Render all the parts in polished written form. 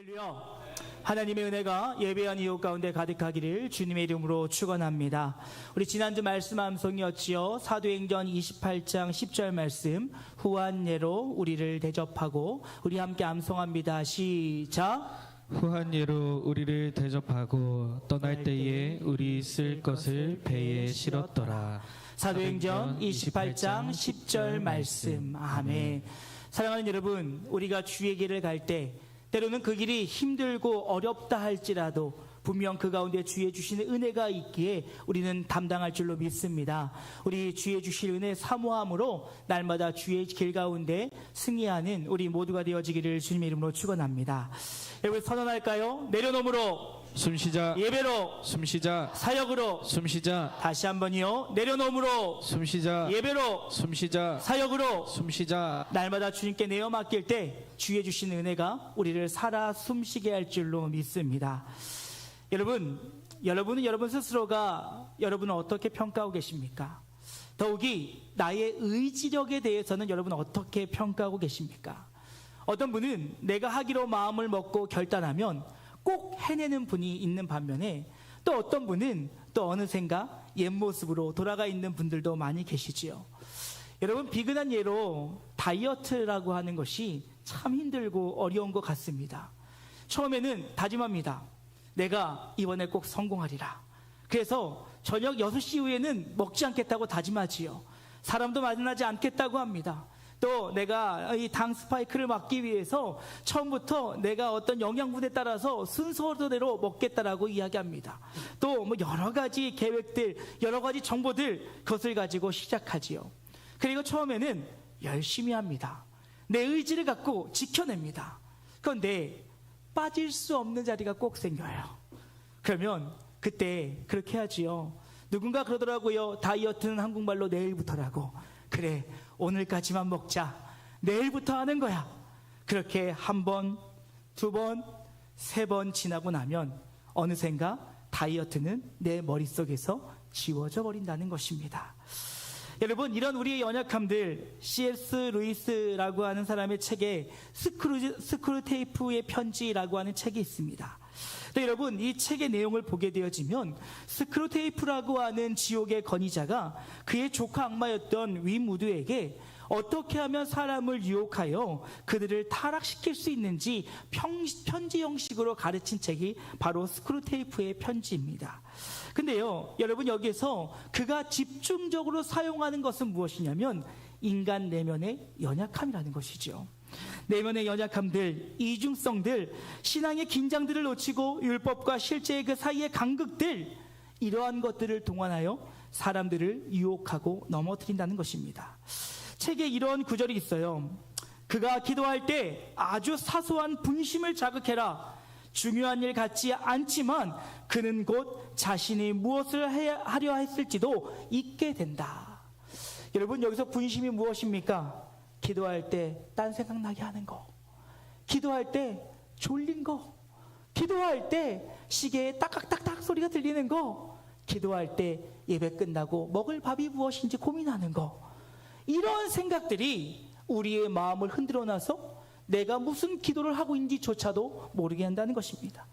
할렐루야. 하나님의 은혜가 예배한 이웃 가운데 가득하기를 주님의 이름으로 축원합니다. 우리 지난주 말씀 암송이었지요. 사도행전 28장 10절 말씀, 후한 예로 우리를 대접하고, 우리 함께 암송합니다. 시작. 후한 예로 우리를 대접하고 떠날 때에 우리 쓸 것을 배에 실었더라. 사도행전 28장 10절 말씀. 아멘. 사랑하는 여러분, 우리가 주의 길을 갈 때 때로는 그 길이 힘들고 어렵다 할지라도 분명 그 가운데 주의 주시는 은혜가 있기에 우리는 담당할 줄로 믿습니다. 우리 주의 주실 은혜 사모함으로 날마다 주의 길 가운데 승리하는 우리 모두가 되어지기를 주님의 이름으로 축원합니다. 여러분 선언할까요? 내려놓음으로 숨쉬자. 예배로 숨쉬자. 사역으로 숨쉬자. 다시 한번요. 내려놓음으로 숨쉬자. 예배로 숨쉬자. 사역으로 숨쉬자. 날마다 주님께 내어 맡길 때 주의 주신 은혜가 우리를 살아 숨쉬게 할 줄로 믿습니다. 여러분은 여러분 스스로가 여러분을 어떻게 평가하고 계십니까? 더욱이 나의 의지력에 대해서는 여러분 어떻게 평가하고 계십니까? 어떤 분은 내가 하기로 마음을 먹고 결단하면 꼭 해내는 분이 있는 반면에 또 어떤 분은 또 어느샌가 옛 모습으로 돌아가 있는 분들도 많이 계시지요. 여러분, 비근한 예로 다이어트라고 하는 것이 참 힘들고 어려운 것 같습니다. 처음에는 다짐합니다. 내가 이번에 꼭 성공하리라. 그래서 저녁 6시 이후에는 먹지 않겠다고 다짐하지요. 사람도 만나지 않겠다고 합니다. 또 내가 이 당 스파이크를 막기 위해서 처음부터 내가 어떤 영양분에 따라서 순서대로 먹겠다라고 이야기합니다. 또 뭐 여러 가지 계획들, 여러 가지 정보들, 그것을 가지고 시작하지요. 그리고 처음에는 열심히 합니다. 내 의지를 갖고 지켜냅니다. 그런데 빠질 수 없는 자리가 꼭 생겨요. 그러면 그때 그렇게 하지요. 누군가 그러더라고요. 다이어트는 한국말로 내일부터라고. 그래, 오늘까지만 먹자. 내일부터 하는 거야. 그렇게 한 번, 두 번, 세 번 지나고 나면 어느샌가 다이어트는 내 머릿속에서 지워져 버린다는 것입니다. 여러분, 이런 우리의 연약함들, C.S. 루이스라고 하는 사람의 책에 스크루테이프의 편지라고 하는 책이 있습니다. 네, 여러분, 이 책의 내용을 보게 되어지면 스크루테이프라고 하는 지옥의 건의자가 그의 조카 악마였던 윈무드에게 어떻게 하면 사람을 유혹하여 그들을 타락시킬 수 있는지 편지 형식으로 가르친 책이 바로 스크루테이프의 편지입니다. 근데요, 여러분, 여기에서 그가 집중적으로 사용하는 것은 무엇이냐면 인간 내면의 연약함이라는 것이죠. 내면의 연약함들, 이중성들, 신앙의 긴장들을 놓치고 율법과 실제의 그 사이의 간극들, 이러한 것들을 동원하여 사람들을 유혹하고 넘어뜨린다는 것입니다. 책에 이런 구절이 있어요. 그가 기도할 때 아주 사소한 분심을 자극해라. 중요한 일 같지 않지만 그는 곧 자신이 무엇을 하려 했을지도 잊게 된다. 여러분, 여기서 분심이 무엇입니까? 기도할 때 딴 생각나게 하는 거, 기도할 때 졸린 거, 기도할 때 시계에 딱딱딱딱 소리가 들리는 거, 기도할 때 예배 끝나고 먹을 밥이 무엇인지 고민하는 거, 이런 생각들이 우리의 마음을 흔들어 놔서 내가 무슨 기도를 하고 있는지조차도 모르게 한다는 것입니다.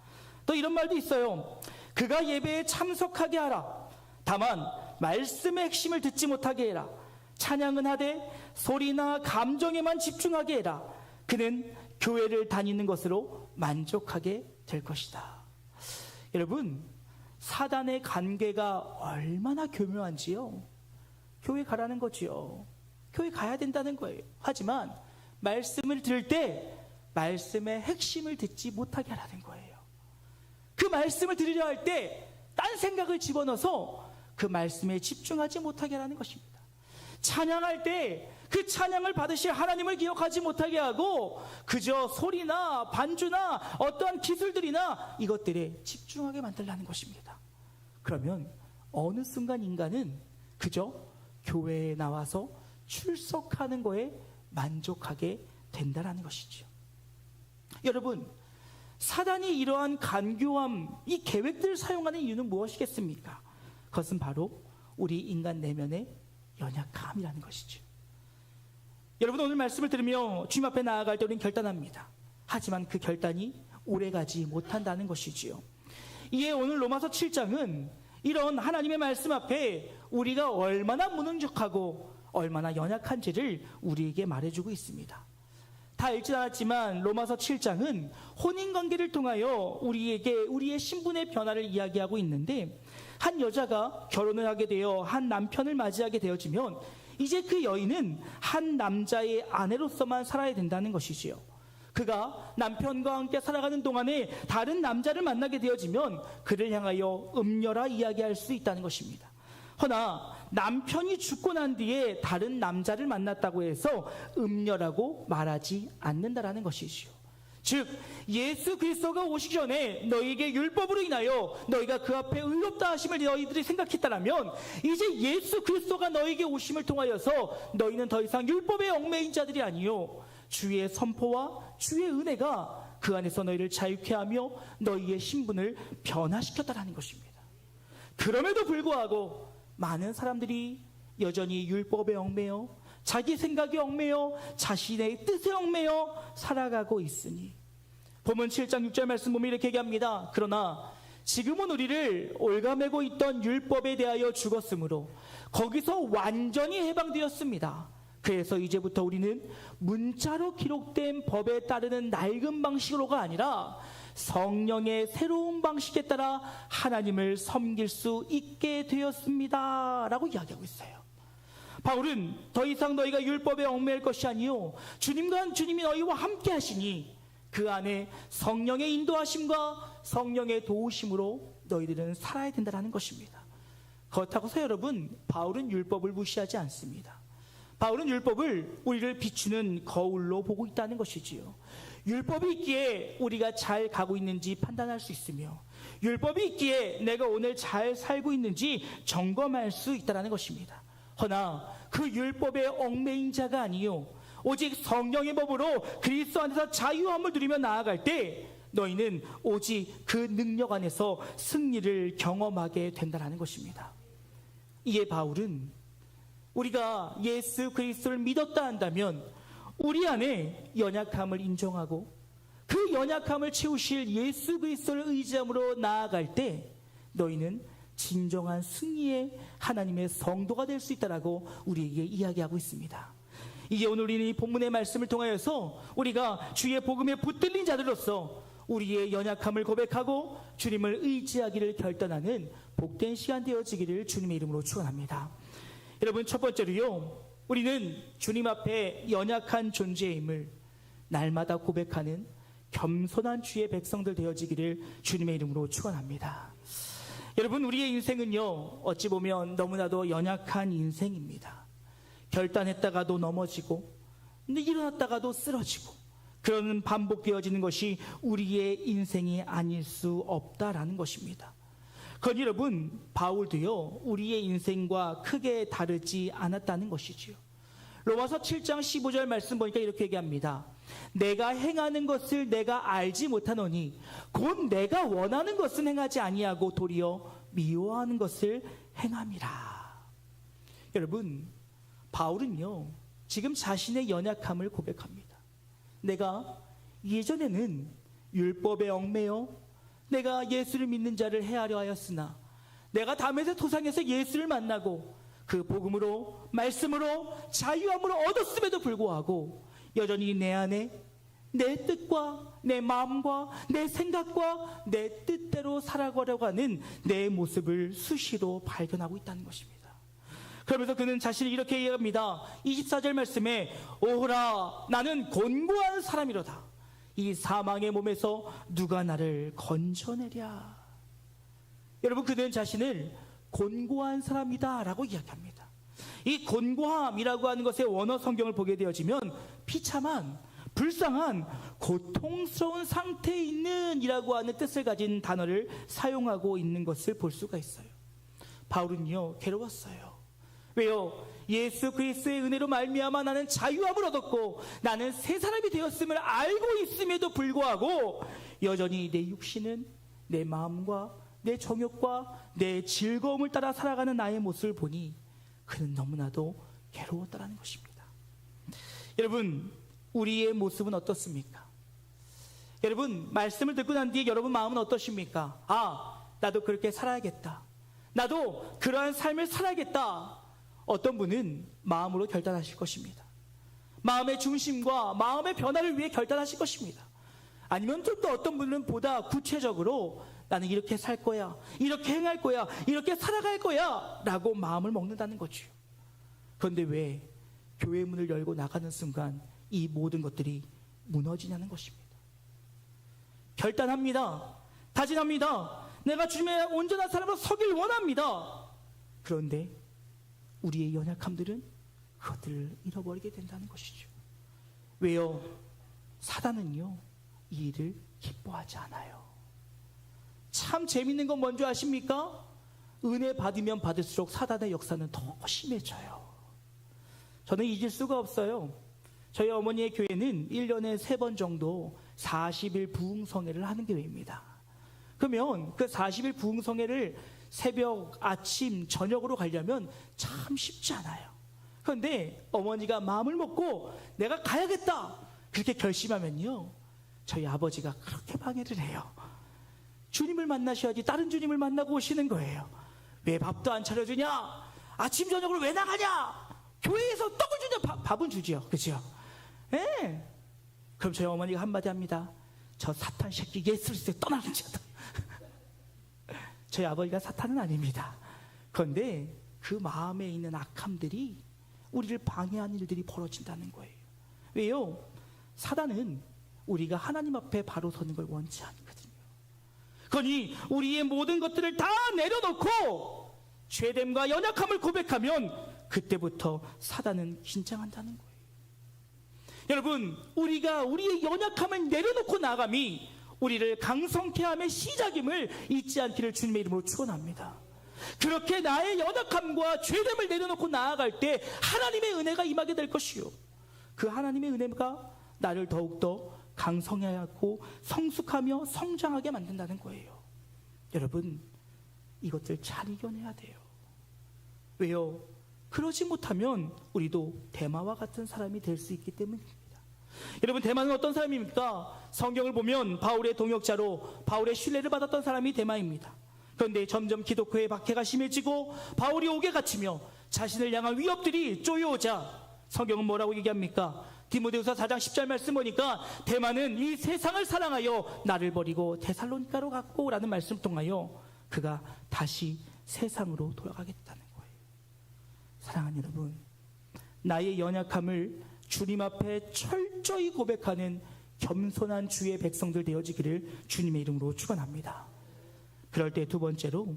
또 이런 말도 있어요. 그가 예배에 참석하게 하라. 다만 말씀의 핵심을 듣지 못하게 해라. 찬양은 하되 소리나 감정에만 집중하게 해라. 그는 교회를 다니는 것으로 만족하게 될 것이다. 여러분, 사단의 관계가 얼마나 교묘한지요. 교회 가라는 거지요. 교회 가야 된다는 거예요. 하지만 말씀을 들을 때 말씀의 핵심을 듣지 못하게 하라는 거예요. 그 말씀을 들으려 할 때 딴 생각을 집어넣어서 그 말씀에 집중하지 못하게 하라는 것입니다. 찬양할 때 그 찬양을 받으실 하나님을 기억하지 못하게 하고 그저 소리나 반주나 어떠한 기술들이나 이것들에 집중하게 만들라는 것입니다. 그러면 어느 순간 인간은 그저 교회에 나와서 출석하는 거에 만족하게 된다는 것이죠. 여러분, 사단이 이러한 간교함, 이 계획들을 사용하는 이유는 무엇이겠습니까? 그것은 바로 우리 인간 내면의 연약함이라는 것이죠. 여러분, 오늘 말씀을 들으며 주님 앞에 나아갈 때 우리는 결단합니다. 하지만 그 결단이 오래가지 못한다는 것이지요. 이에 오늘 로마서 7장은 이런 하나님의 말씀 앞에 우리가 얼마나 무능력하고 얼마나 연약한지를 우리에게 말해주고 있습니다. 다 읽지 않았지만 로마서 7장은 혼인관계를 통하여 우리에게 우리의 신분의 변화를 이야기하고 있는데, 한 여자가 결혼을 하게 되어 한 남편을 맞이하게 되어지면 이제 그 여인은 한 남자의 아내로서만 살아야 된다는 것이지요. 그가 남편과 함께 살아가는 동안에 다른 남자를 만나게 되어지면 그를 향하여 음녀라 이야기할 수 있다는 것입니다. 허나 남편이 죽고 난 뒤에 다른 남자를 만났다고 해서 음녀라고 말하지 않는다라는 것이지요. 즉 예수 그리스도가 오시기 전에 너희에게 율법으로 인하여 너희가 그 앞에 의롭다 하심을 너희들이 생각했다라면, 이제 예수 그리스도가 너희에게 오심을 통하여서 너희는 더 이상 율법의 얽매인 자들이 아니요 주의 선포와 주의 은혜가 그 안에서 너희를 자유케 하며 너희의 신분을 변화시켰다라는 것입니다. 그럼에도 불구하고 많은 사람들이 여전히 율법에 얽매여 자기 생각에 얽매여 자신의 뜻에 얽매여 살아가고 있으니, 본문 7장 6절 말씀 보면 이렇게 얘기합니다. 그러나 지금은 우리를 올가매고 있던 율법에 대하여 죽었으므로 거기서 완전히 해방되었습니다. 그래서 이제부터 우리는 문자로 기록된 법에 따르는 낡은 방식으로가 아니라 성령의 새로운 방식에 따라 하나님을 섬길 수 있게 되었습니다 라고 이야기하고 있어요. 바울은 더 이상 너희가 율법에 얽매일 것이 아니요 주님과 주님이 너희와 함께 하시니 그 안에 성령의 인도하심과 성령의 도우심으로 너희들은 살아야 된다는 것입니다. 그렇다고 해서 여러분, 바울은 율법을 무시하지 않습니다. 바울은 율법을 우리를 비추는 거울로 보고 있다는 것이지요. 율법이 있기에 우리가 잘 가고 있는지 판단할 수 있으며, 율법이 있기에 내가 오늘 잘 살고 있는지 점검할 수 있다는 것입니다. 허나 그 율법의 얽매인 자가 아니요 오직 성령의 법으로 그리스도 안에서 자유함을 누리며 나아갈 때 너희는 오직 그 능력 안에서 승리를 경험하게 된다는 것입니다. 이에 바울은 우리가 예수 그리스도를 믿었다 한다면 우리 안에 연약함을 인정하고 그 연약함을 채우실 예수 그리스도를 의지함으로 나아갈 때 너희는 진정한 승리의 하나님의 성도가 될 수 있다라고 우리에게 이야기하고 있습니다. 이게 오늘 우리는 이 본문의 말씀을 통하여서 우리가 주의 복음에 붙들린 자들로서 우리의 연약함을 고백하고 주님을 의지하기를 결단하는 복된 시간 되어지기를 주님의 이름으로 축원합니다. 여러분, 첫 번째로요, 우리는 주님 앞에 연약한 존재임을 날마다 고백하는 겸손한 주의 백성들 되어지기를 주님의 이름으로 축원합니다. 여러분, 우리의 인생은요 어찌 보면 너무나도 연약한 인생입니다. 결단했다가도 넘어지고 근데 일어났다가도 쓰러지고 그러는 반복되어지는 것이 우리의 인생이 아닐 수 없다라는 것입니다. 그건 여러분, 바울도요 우리의 인생과 크게 다르지 않았다는 것이지요. 로마서 7장 15절 말씀 보니까 이렇게 얘기합니다. 내가 행하는 것을 내가 알지 못하노니 곧 내가 원하는 것은 행하지 아니하고 도리어 미워하는 것을 행함이라. 여러분, 바울은요 지금 자신의 연약함을 고백합니다. 내가 예전에는 율법에 얽매여 내가 예수를 믿는 자를 해하려 하였으나 내가 다메섹 토상에서 예수를 만나고 그 복음으로 말씀으로 자유함으로 얻었음에도 불구하고 여전히 내 안에 내 뜻과 내 마음과 내 생각과 내 뜻대로 살아가려고 하는 내 모습을 수시로 발견하고 있다는 것입니다. 그러면서 그는 자신을 이렇게 얘기합니다. 24절 말씀에 오호라 나는 곤고한 사람이로다. 이 사망의 몸에서 누가 나를 건져내랴. 여러분, 그는 자신을 곤고한 사람이다 라고 이야기합니다. 이 곤고함이라고 하는 것의 원어 성경을 보게 되어지면 비참한, 불쌍한, 고통스러운 상태에 있는 이라고 하는 뜻을 가진 단어를 사용하고 있는 것을 볼 수가 있어요. 바울은요 괴로웠어요. 왜요? 예수 그리스도의 은혜로 말미암아 나는 자유함을 얻었고 나는 새 사람이 되었음을 알고 있음에도 불구하고 여전히 내 육신은 내 마음과 내 정욕과 내 즐거움을 따라 살아가는 나의 모습을 보니 그는 너무나도 괴로웠다는 것입니다. 여러분, 우리의 모습은 어떻습니까? 여러분, 말씀을 듣고 난 뒤에 여러분 마음은 어떠십니까? 아, 나도 그렇게 살아야겠다. 나도 그러한 삶을 살아야겠다. 어떤 분은 마음으로 결단하실 것입니다. 마음의 중심과 마음의 변화를 위해 결단하실 것입니다. 아니면 또 어떤 분은 보다 구체적으로 나는 이렇게 살 거야, 이렇게 행할 거야, 이렇게 살아갈 거야 라고 마음을 먹는다는 거죠. 그런데 왜 교회 문을 열고 나가는 순간 이 모든 것들이 무너지냐는 것입니다. 결단합니다. 다짐합니다. 내가 주님의 온전한 사람으로 서길 원합니다. 그런데 우리의 연약함들은 그것들을 잃어버리게 된다는 것이죠. 왜요? 사단은요, 이 일을 기뻐하지 않아요. 참 재밌는 건 뭔지 아십니까? 은혜 받으면 받을수록 사단의 역사는 더 심해져요. 저는 잊을 수가 없어요. 저희 어머니의 교회는 1년에 3번 정도 40일 부흥성회를 하는 교회입니다. 그러면 그 40일 부흥성회를 새벽, 아침, 저녁으로 가려면 참 쉽지 않아요. 그런데 어머니가 마음을 먹고 내가 가야겠다 그렇게 결심하면요, 저희 아버지가 그렇게 방해를 해요. 주님을 만나셔야지 다른 주님을 만나고 오시는 거예요. 왜 밥도 안 차려주냐? 아침 저녁으로 왜 나가냐? 교회에서 떡을 주냐? 밥은 주지요, 그죠? 예. 그럼 저희 어머니가 한마디 합니다. 저 사탄 새끼 예수를 떠나는 자다. 저희 아버지가 사탄은 아닙니다. 그런데 그 마음에 있는 악함들이 우리를 방해하는 일들이 벌어진다는 거예요. 왜요? 사단은 우리가 하나님 앞에 바로 서는 걸 원치 않거든요. 그러니 우리의 모든 것들을 다 내려놓고 죄됨과 연약함을 고백하면 그때부터 사단은 긴장한다는 거예요. 여러분, 우리가 우리의 연약함을 내려놓고 나감이 우리를 강성케 함의 시작임을 잊지 않기를 주님의 이름으로 축원합니다. 그렇게 나의 연약함과 죄됨을 내려놓고 나아갈 때 하나님의 은혜가 임하게 될 것이요, 그 하나님의 은혜가 나를 더욱더 강성하고 성숙하며 성장하게 만든다는 거예요. 여러분, 이것들 잘 이겨내야 돼요. 왜요? 그러지 못하면 우리도 데마와 같은 사람이 될 수 있기 때문입니다. 여러분, 데마는 어떤 사람입니까? 성경을 보면 바울의 동역자로 바울의 신뢰를 받았던 사람이 데마입니다. 그런데 점점 기독교의 박해가 심해지고 바울이 옥에 갇히며 자신을 향한 위협들이 쪼여오자 성경은 뭐라고 얘기합니까? 디모데후서 4장 10절 말씀 보니까 데마는 이 세상을 사랑하여 나를 버리고 데살로니가로 갔고 라는 말씀을 통하여 그가 다시 세상으로 돌아가겠다는 거예요. 사랑하는 여러분, 나의 연약함을 주님 앞에 철저히 고백하는 겸손한 주의 백성들 되어지기를 주님의 이름으로 축원합니다. 그럴 때 두 번째로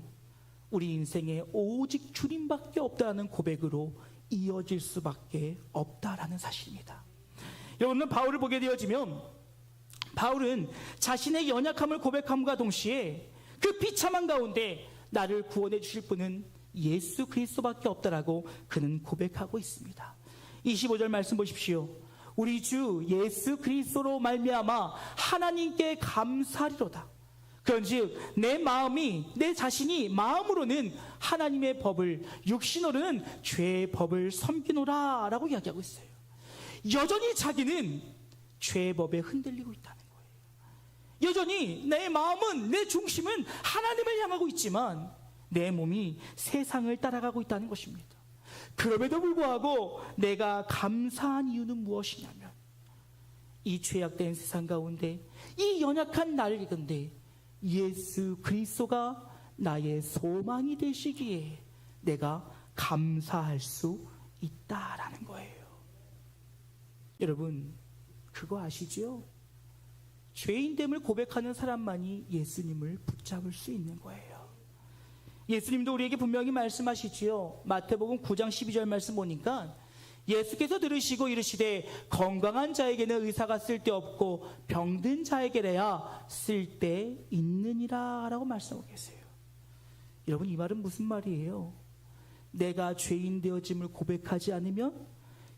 우리 인생에 오직 주님밖에 없다는 고백으로 이어질 수밖에 없다라는 사실입니다. 여러분은 바울을 보게 되어지면 바울은 자신의 연약함을 고백함과 동시에 그 비참한 가운데 나를 구원해 주실 분은 예수 그리스도밖에 없다라고 그는 고백하고 있습니다. 25절 말씀 보십시오. 우리 주 예수 그리스도로 말미암아 하나님께 감사하리로다. 그런즉 내 마음이, 내 자신이 마음으로는 하나님의 법을, 육신으로는 죄의 법을 섬기노라 라고 이야기하고 있어요. 여전히 자기는 죄의 법에 흔들리고 있다는 거예요. 여전히 내 마음은, 내 중심은 하나님을 향하고 있지만 내 몸이 세상을 따라가고 있다는 것입니다. 그럼에도 불구하고 내가 감사한 이유는 무엇이냐면, 이 죄악된 세상 가운데 이 연약한 나를 이건데 예수 그리스도가 나의 소망이 되시기에 내가 감사할 수 있다라는 거예요. 여러분, 그거 아시죠? 죄인됨을 고백하는 사람만이 예수님을 붙잡을 수 있는 거예요. 예수님도 우리에게 분명히 말씀하시지요. 마태복음 9장 12절 말씀 보니까 예수께서 들으시고 이르시되 건강한 자에게는 의사가 쓸데없고 병든 자에게라야 쓸데있느니라 라고 말씀하고 계세요. 여러분, 이 말은 무슨 말이에요? 내가 죄인 되어짐을 고백하지 않으면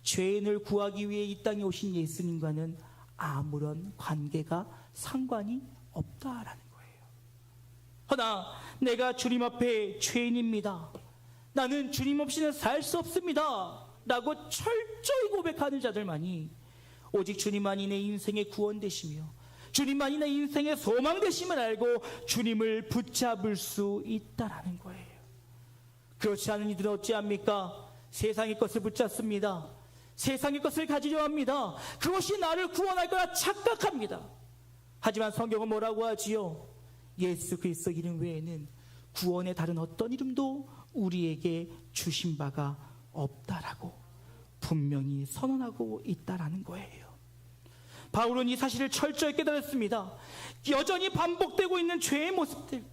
죄인을 구하기 위해 이 땅에 오신 예수님과는 아무런 관계가, 상관이 없다라는 거예요. 허나 내가 주님 앞에 죄인입니다, 나는 주님 없이는 살 수 없습니다 라고 철저히 고백하는 자들만이 오직 주님만이 내 인생의 구원 되시며 주님만이 내 인생의 소망 되심을 알고 주님을 붙잡을 수 있다라는 거예요. 그렇지 않은 이들은 어찌합니까? 세상의 것을 붙잡습니다. 세상의 것을 가지려 합니다. 그것이 나를 구원할 거라 착각합니다. 하지만 성경은 뭐라고 하지요? 예수 그리스도 이름 외에는 구원의 다른 어떤 이름도 우리에게 주신 바가 없다라고 분명히 선언하고 있다라는 거예요. 바울은 이 사실을 철저히 깨달았습니다. 여전히 반복되고 있는 죄의 모습들,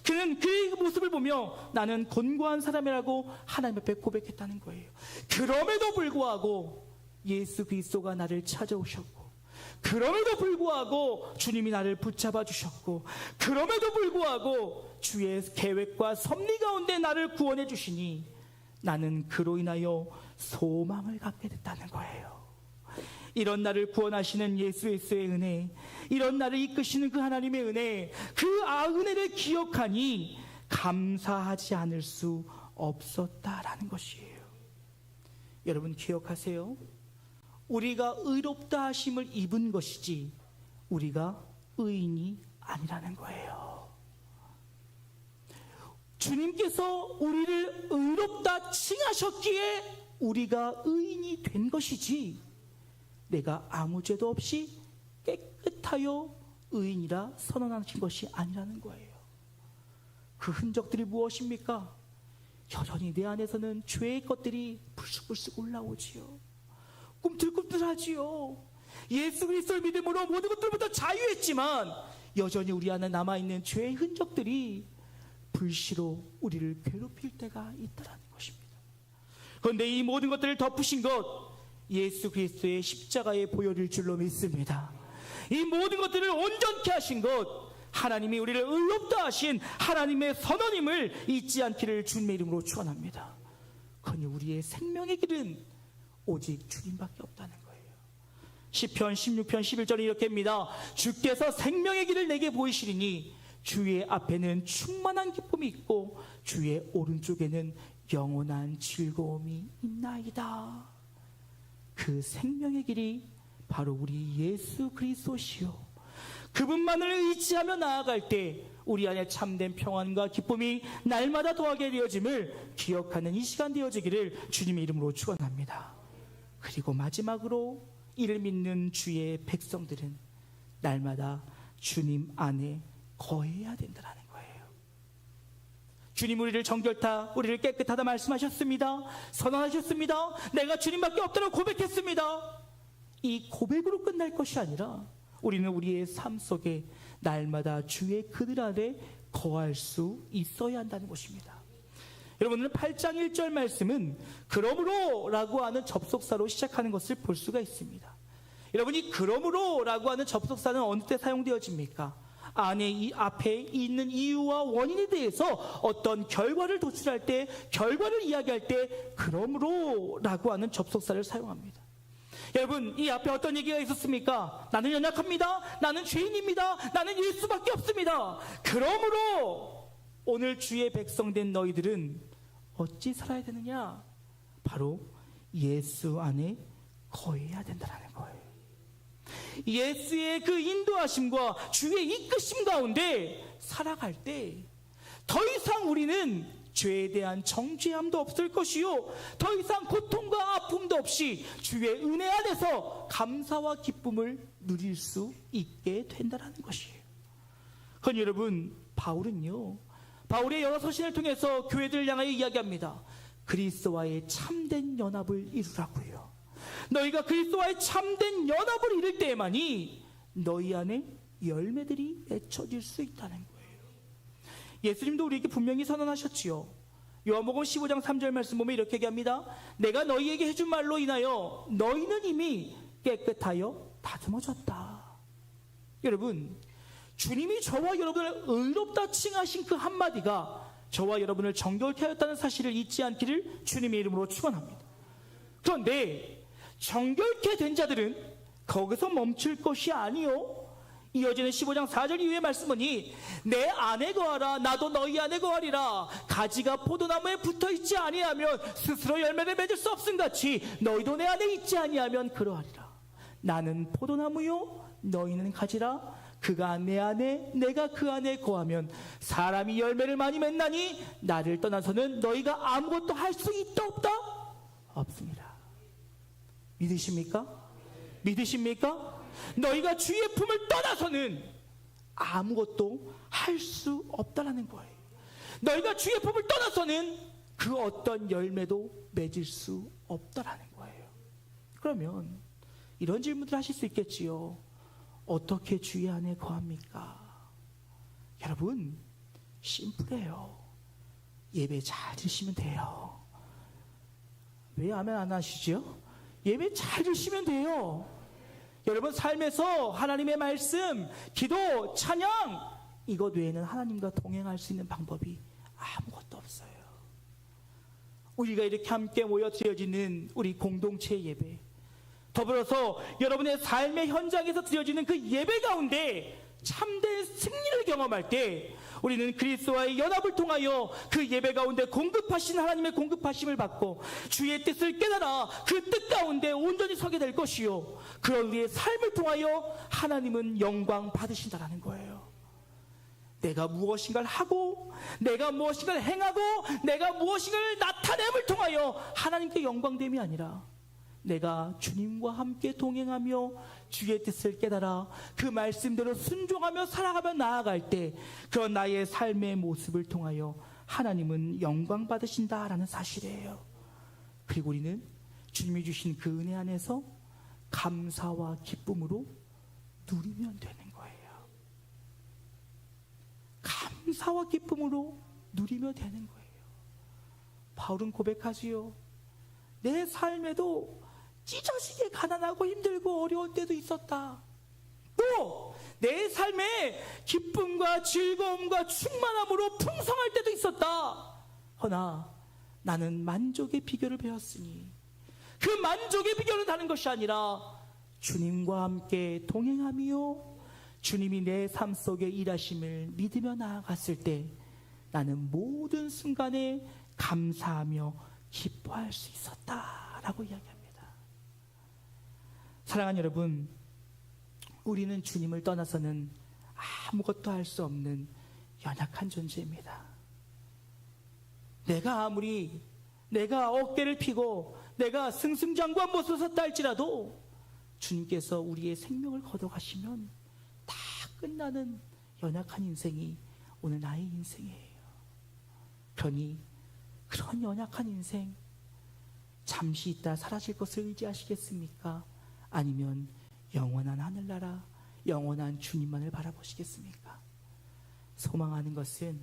그는 그 모습을 보며 나는 곤고한 사람이라고 하나님 앞에 고백했다는 거예요. 그럼에도 불구하고 예수 그리스도가 나를 찾아오셨고, 그럼에도 불구하고 주님이 나를 붙잡아 주셨고, 그럼에도 불구하고 주의 계획과 섭리 가운데 나를 구원해 주시니 나는 그로 인하여 소망을 갖게 됐다는 거예요. 이런 나를 구원하시는 예수 그리스도의 은혜, 이런 나를 이끄시는 그 하나님의 은혜, 그 은혜를 기억하니 감사하지 않을 수 없었다라는 것이에요. 여러분 기억하세요. 우리가 의롭다 하심을 입은 것이지 우리가 의인이 아니라는 거예요. 주님께서 우리를 의롭다 칭하셨기에 우리가 의인이 된 것이지 내가 아무 죄도 없이 깨끗하여 의인이라 선언하신 것이 아니라는 거예요. 그 흔적들이 무엇입니까? 여전히 내 안에서는 죄의 것들이 불쑥불쑥 올라오지요. 꿈틀꿈틀하지요. 예수 그리스도를 믿음으로 모든 것들부터 자유했지만 여전히 우리 안에 남아있는 죄의 흔적들이 불시로 우리를 괴롭힐 때가 있다는 것입니다. 그런데 이 모든 것들을 덮으신 것 예수 그리스도의 십자가의 보혈일 줄로 믿습니다. 이 모든 것들을 온전케 하신 것 하나님이 우리를 의롭다 하신 하나님의 선언임을 잊지 않기를 주님의 이름으로 축원합니다. 그러니 우리의 생명의 길은 오직 주님밖에 없다는 거예요. 시편 16편 11절에 이렇게 합니다. 주께서 생명의 길을 내게 보이시리니 주의 앞에는 충만한 기쁨이 있고 주의 오른쪽에는 영원한 즐거움이 있나이다. 그 생명의 길이 바로 우리 예수 그리스도시요, 그분만을 의지하며 나아갈 때 우리 안에 참된 평안과 기쁨이 날마다 더하게 되어짐을 기억하는 이 시간 되어지기를 주님의 이름으로 축원합니다. 그리고 마지막으로 이를 믿는 주의 백성들은 날마다 주님 안에 거해야 된다는 거예요. 주님 우리를 정결타, 우리를 깨끗하다 말씀하셨습니다. 선언하셨습니다. 내가 주님밖에 없다고 고백했습니다. 이 고백으로 끝날 것이 아니라 우리는 우리의 삶 속에 날마다 주의 그늘 안에 거할 수 있어야 한다는 것입니다. 여러분, 오늘 8장 1절 말씀은 그러므로 라고 하는 접속사로 시작하는 것을 볼 수가 있습니다. 여러분이 그러므로 라고 하는 접속사는 어느 때 사용되어집니까? 안에 이 앞에 있는 이유와 원인에 대해서 어떤 결과를 도출할 때, 결과를 이야기할 때 그러므로 라고 하는 접속사를 사용합니다. 여러분, 이 앞에 어떤 얘기가 있었습니까? 나는 연약합니다. 나는 죄인입니다. 나는 예수밖에 없습니다. 그러므로 오늘 주의 백성 된 너희들은 어찌 살아야 되느냐? 바로 예수 안에 거해야 된다는 거예요. 예수의 그 인도하심과 주의 이끄심 가운데 살아갈 때 더 이상 우리는 죄에 대한 정죄함도 없을 것이요, 더 이상 고통과 아픔도 없이 주의 은혜 안에서 감사와 기쁨을 누릴 수 있게 된다는 것이에요. 그러니 여러분, 바울의 여러 서신을 통해서 교회들을 향하여 이야기합니다. 그리스도와의 참된 연합을 이루라고요. 너희가 그리스도와의 참된 연합을 이룰 때에만이 너희 안에 열매들이 맺혀질 수 있다는 거예요. 예수님도 우리에게 분명히 선언하셨지요. 요한복음 15장 3절 말씀 보면 이렇게 얘기합니다. 내가 너희에게 해준 말로 인하여 너희는 이미 깨끗하여 다듬어졌다. 여러분, 주님이 저와 여러분을 의롭다 칭하신 그 한마디가 저와 여러분을 정결케 하였다는 사실을 잊지 않기를 주님의 이름으로 축원합니다. 그런데 정결케 된 자들은 거기서 멈출 것이 아니요, 이어지는 15장 4절 이후의 말씀은이 내 안에 거하라, 나도 너희 안에 거하리라. 가지가 포도나무에 붙어있지 아니하면 스스로 열매를 맺을 수 없음같이 너희도 내 안에 있지 아니하면 그러하리라. 나는 포도나무요 너희는 가지라. 그가 내 안에 내가 그 안에 거하면 사람이 열매를 많이 맺나니 나를 떠나서는 너희가 아무것도 할 수 있다 없다? 없습니다. 믿으십니까? 믿으십니까? 너희가 주의 품을 떠나서는 아무것도 할 수 없다라는 거예요. 너희가 주의 품을 떠나서는 그 어떤 열매도 맺을 수 없다라는 거예요. 그러면 이런 질문들 하실 수 있겠지요. 어떻게 주의 안에 거합니까? 여러분, 심플해요. 예배 잘 드시면 돼요. 왜 아멘 안 하시죠? 예배 잘 드시면 돼요. 여러분 삶에서 하나님의 말씀, 기도, 찬양, 이것 외에는 하나님과 동행할 수 있는 방법이 아무것도 없어요. 우리가 이렇게 함께 모여 드려지는 우리 공동체 예배, 더불어서 여러분의 삶의 현장에서 드려지는 그 예배 가운데 참된 승리를 경험할 때 우리는 그리스도와의 연합을 통하여 그 예배 가운데 공급하신 하나님의 공급하심을 받고 주의 뜻을 깨달아 그 뜻 가운데 온전히 서게 될 것이요, 그런 우리의 삶을 통하여 하나님은 영광 받으신다라는 거예요. 내가 무엇인가를 하고 내가 무엇인가를 행하고 내가 무엇인가를 나타냄을 통하여 하나님께 영광됨이 아니라 내가 주님과 함께 동행하며 주의 뜻을 깨달아 그 말씀대로 순종하며 살아가며 나아갈 때 그런 나의 삶의 모습을 통하여 하나님은 영광 받으신다라는 사실이에요. 그리고 우리는 주님이 주신 그 은혜 안에서 감사와 기쁨으로 누리면 되는 거예요. 감사와 기쁨으로 누리면 되는 거예요. 바울은 고백하지요. 내 삶에도 찢어지게 가난하고 힘들고 어려운 때도 있었다. 또 내 삶에 기쁨과 즐거움과 충만함으로 풍성할 때도 있었다. 허나 나는 만족의 비결을 배웠으니 그 만족의 비결은 다른 것이 아니라 주님과 함께 동행하며 주님이 내 삶 속에 일하심을 믿으며 나아갔을 때 나는 모든 순간에 감사하며 기뻐할 수 있었다라고 이야기합니다. 사랑하는 여러분, 우리는 주님을 떠나서는 아무것도 할 수 없는 연약한 존재입니다. 내가 어깨를 피고 내가 승승장구한 모습을 섰다 할지라도 주님께서 우리의 생명을 걷어가시면 다 끝나는 연약한 인생이 오늘 나의 인생이에요. 그러니 그런 연약한 인생 잠시 있다 사라질 것을 의지하시겠습니까? 아니면 영원한 하늘나라, 영원한 주님만을 바라보시겠습니까? 소망하는 것은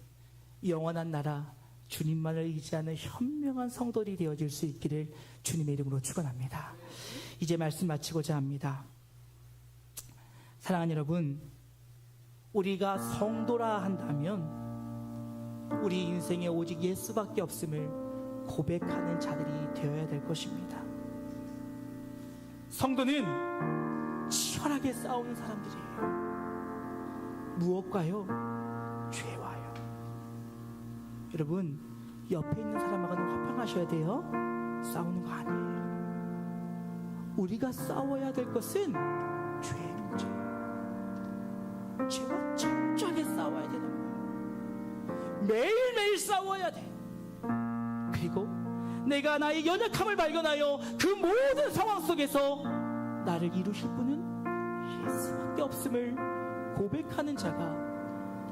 영원한 나라, 주님만을 의지하는 현명한 성도들이 되어질 수 있기를 주님의 이름으로 축원합니다. 이제 말씀 마치고자 합니다. 사랑하는 여러분, 우리가 성도라 한다면 우리 인생에 오직 예수밖에 없음을 고백하는 자들이 되어야 될 것입니다. 성도는 치열하게 싸우는 사람들이에요. 무엇과요? 죄와요. 여러분, 옆에 있는 사람하고는 화평하셔야 돼요. 싸우는 거 아니에요. 우리가 싸워야 될 것은 죄의 문제예요. 죄와 철저하게 싸워야 되는 거예요. 매일매일 싸워야 돼. 그리고 내가 나의 연약함을 발견하여 그 모든 상황 속에서 나를 이루실 분은 예수밖에 없음을 고백하는 자가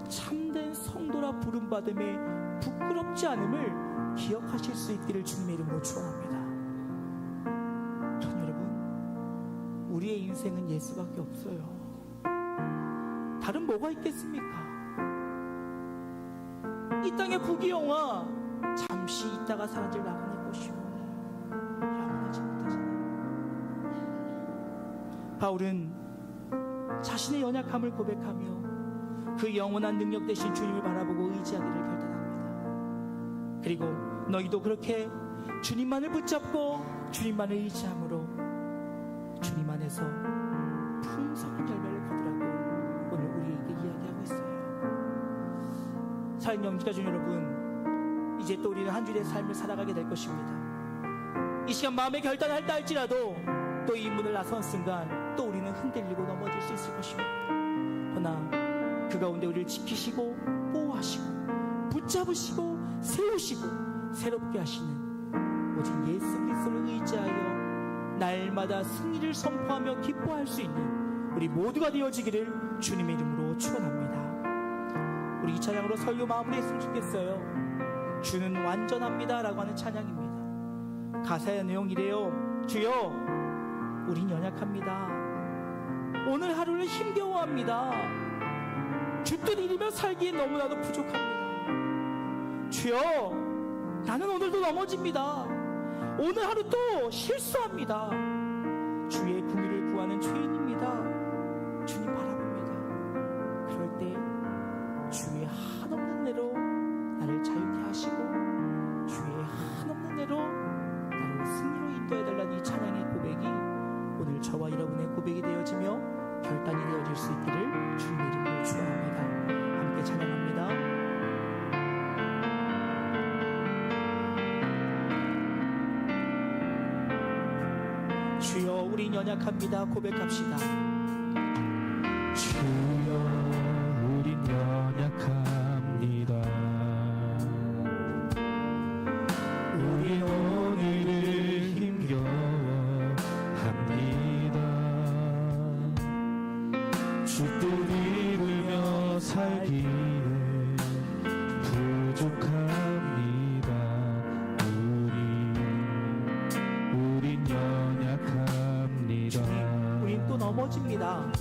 참된 성도라 부름받음에 부끄럽지 않음을 기억하실 수 있기를 주님의 이름으로 축원합니다. 전 여러분, 우리의 인생은 예수밖에 없어요. 다른 뭐가 있겠습니까? 이 땅의 부귀영화 잠시 있다가 사라질 나가는 것이요 영원하지 못하잖아요. 바울은 자신의 연약함을 고백하며 그 영원한 능력 되신 주님을 바라보고 의지하기를 결단합니다. 그리고 너희도 그렇게 주님만을 붙잡고 주님만을 의지함으로 주님 안에서 풍성한 열매를 거두라고 오늘 우리에게 이야기하고 있어요. 사랑하는 영지가족 여러분, 이제 또 우리는 한 주의 삶을 살아가게 될 것입니다. 이 시간 마음의 결단을 할다 할지라도 또 이 문을 나선 순간 또 또 우리는 흔들리고 넘어질 수 있을 것입니다. 그러나 그 가운데 우리를 지키시고 보호하시고 붙잡으시고 세우시고 새롭게 하시는 오직 예수 그리스도를 의지하여 날마다 승리를 선포하며 기뻐할 수 있는 우리 모두가 되어지기를 주님의 이름으로 축원합니다. 우리 이 찬양으로 설교 마무리했으면 좋겠어요. 주는 완전합니다 라고 하는 찬양입니다. 가사의 내용이래요. 주여 우린 연약합니다. 오늘 하루를 힘겨워합니다. 주뜻 이루며 살기에 너무나도 부족합니다. 주여 나는 오늘도 넘어집니다. 오늘 하루 또 실수합니다. 주의 긍휼을 구하는 죄인입니다. 주님 바라봅니다. 그럴 때 주의 한없는 내로 나를 자유케 하시고 주의 한없는 내로 나를 승리로 인도해달라는 이 찬양의 고백이 오늘 저와 여러분의 고백이 되어지며 결단이 되어질 수 있기를 주님의 이름으로 축원합니다. 함께 찬양합니다. 주여 우린 연약합니다. 고백합시다. 주여 우린 연약합니다. 우린 오늘을 힘겨워합니다. 주 뜻 이루며 살기에 부족합니다. 우린 연약합니다. 우린 또 넘어집니다.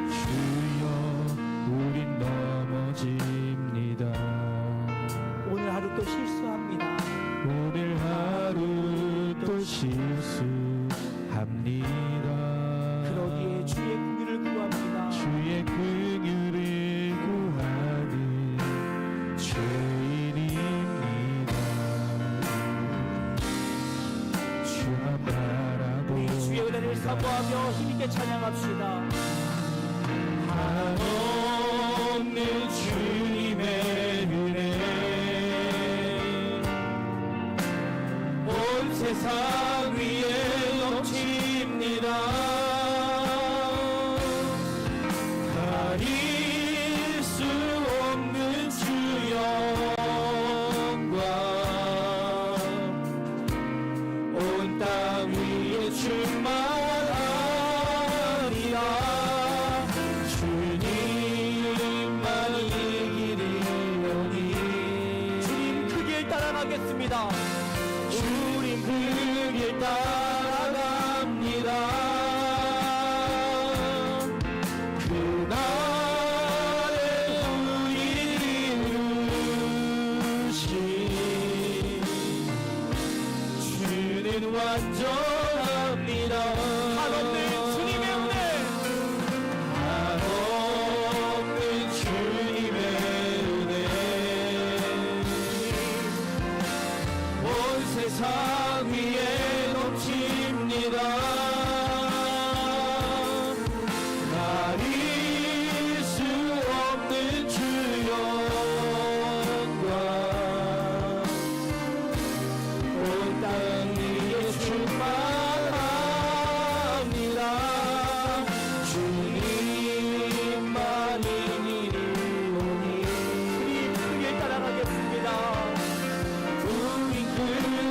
주여 우린 넘어집니다. 오늘 하루 또 실수합니다. 오늘 하루 또 실수합니다. 그러기에 주의 긍휼을 구합니다. 주의 긍휼을 구하는 죄인입니다. 주만 바라보 우리 주의 은혜를 사모하며 힘있게 찬양합시다. 한없는 주님의 은혜 온 세상 위에 넘칩니다. 가릴 수 없는 주 영광 온 땅 위에 충만하리라. 주님만 이기리오니 주님 그 길 따라가겠습니다. 주님 그 길 따라갑니다. 그날에 우리를 이루신 주는 완전합니다. 한없는 주님의 은혜, 한없는 주님의 은혜 온 세상 위에 넘칩니다. 가릴 수 없는 주 영광 온 땅 위에 충만합니다. 주님만 이기리오니 주님 그 길 따라가겠습니다. 우린 그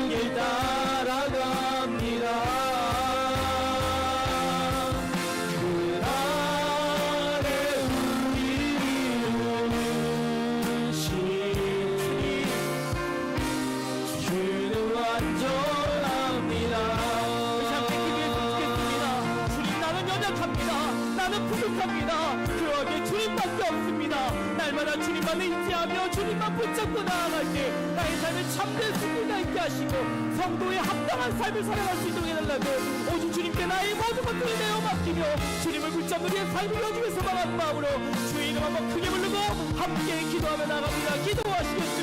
길 따라갑니다. 그날에 우리를 이루신 주는 완전합니다. 의상의 기도에 듣겠습니다. 주님 나는 연약합니다. 나는 부족합니다. 그러기에 주님밖에 없습니다. 날마다 주님만을 의지하며 주님만 붙잡고 나아갈 때 나의 삶에 참된 승리가 있게 하시고 성도의 합당한 삶을 살아갈 수 있도록 해달라고 오직 주님께 나의 모든 것들을 내어 맡기며 주님을 붙잡는 이의 삶을 여기면서 말하는 마음으로 주의 이름 한번 크게 부르고 함께 기도하며 나갑니다. 기도하시겠습니다.